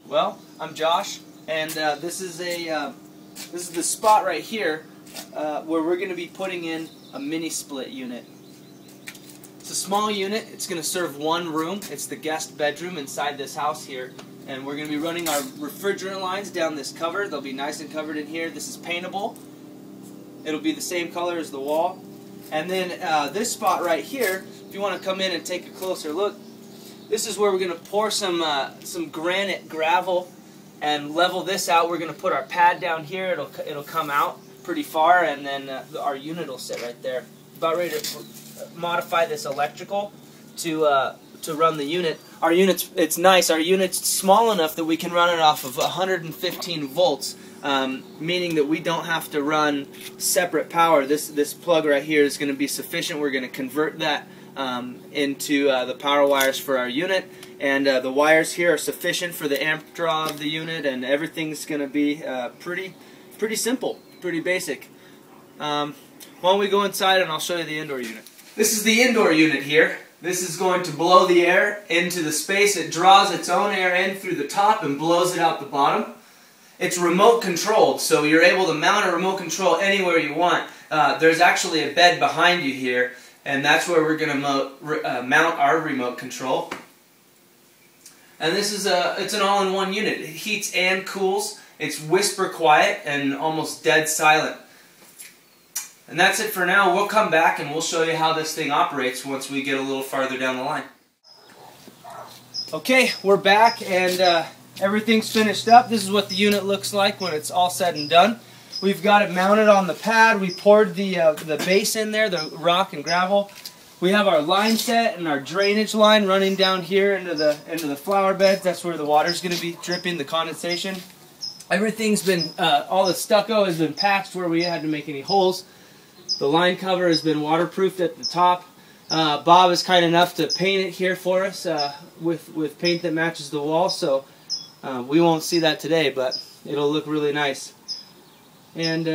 Well, I'm Josh, and this is the spot right here where we're going to be putting in a mini split unit. It's a small unit. It's going to serve one room. It's the guest bedroom inside this house here, and we're going to be running our refrigerant lines down this cover. They'll be nice and covered in here. This is paintable. It'll be the same color as the wall. And then this spot right here, if you want to come in and take a closer look, this is where we're going to pour some granite gravel and level this out. We're going to put our pad down here. It'll come out pretty far, and then our unit will sit right there. About ready to modify this electrical to run the unit. Our unit's nice. Our unit's small enough that we can run it off of 115 volts, meaning that we don't have to run separate power. This plug right here is going to be sufficient. We're going to convert that into the power wires for our unit, and the wires here are sufficient for the amp draw of the unit, and everything's going to be pretty simple, pretty basic. Why don't we go inside and I'll show you the indoor unit. This is the indoor unit here. This is going to blow the air into the space. It draws its own air in through the top and blows it out the bottom. It's remote controlled, so you're able to mount a remote control anywhere you want. There's actually a bed behind you here, and that's where we're going to mount our remote control. And this is it's an all-in-one unit. It heats and cools. It's whisper quiet and almost dead silent. And that's it for now. We'll come back and we'll show you how this thing operates once we get a little farther down the line. Okay, we're back, and everything's finished up. This is what the unit looks like when it's all said and done. We've got it mounted on the pad. We poured the base in there, the rock and gravel. We have our line set and our drainage line running down here into the flower beds. That's where the water's going to be dripping, the condensation. Everything's been, all the stucco has been patched where we had to make any holes. The line cover has been waterproofed at the top. Bob is kind enough to paint it here for us with paint that matches the wall, so we won't see that today, but it'll look really nice. And,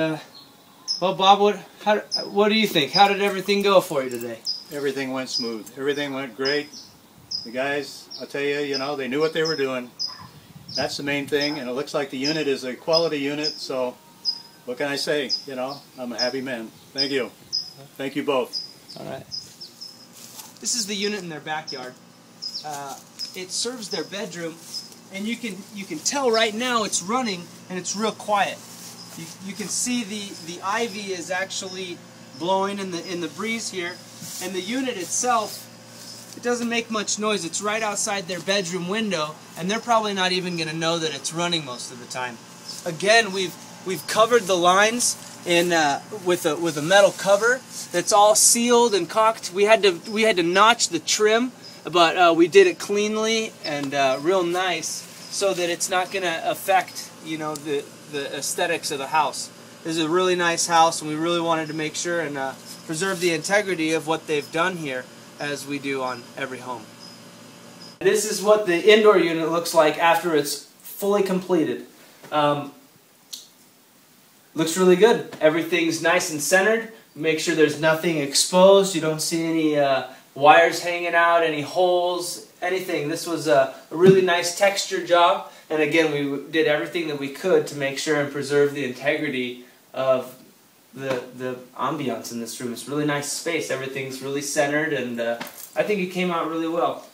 well, Bob, what do you think? How did everything go for you today? Everything went smooth. Everything went great. The guys, I'll tell you, they knew what they were doing. That's the main thing, and it looks like the unit is a quality unit, so what can I say? I'm a happy man. Thank you. Thank you both. All right. This is the unit in their backyard. It serves their bedroom, and you can tell right now it's running, and it's real quiet. You can see the ivy is actually blowing in the breeze here, and the unit itself, it doesn't make much noise. It's right outside their bedroom window, and they're probably not even going to know that it's running most of the time. Again, we've covered the lines in with a metal cover that's all sealed and caulked. We had to notch the trim, but we did it cleanly and real nice so that it's not going to affect the aesthetics of the house. This is a really nice house, and we really wanted to make sure and preserve the integrity of what they've done here, as we do on every home. This is what the indoor unit looks like after it's fully completed. Looks really good. Everything's nice and centered. Make sure there's nothing exposed. You don't see any wires hanging out, any holes, anything. This was a really nice texture job, and again, we did everything that we could to make sure and preserve the integrity of the ambiance in this room. It's a really nice space. Everything's really centered, and I think it came out really well.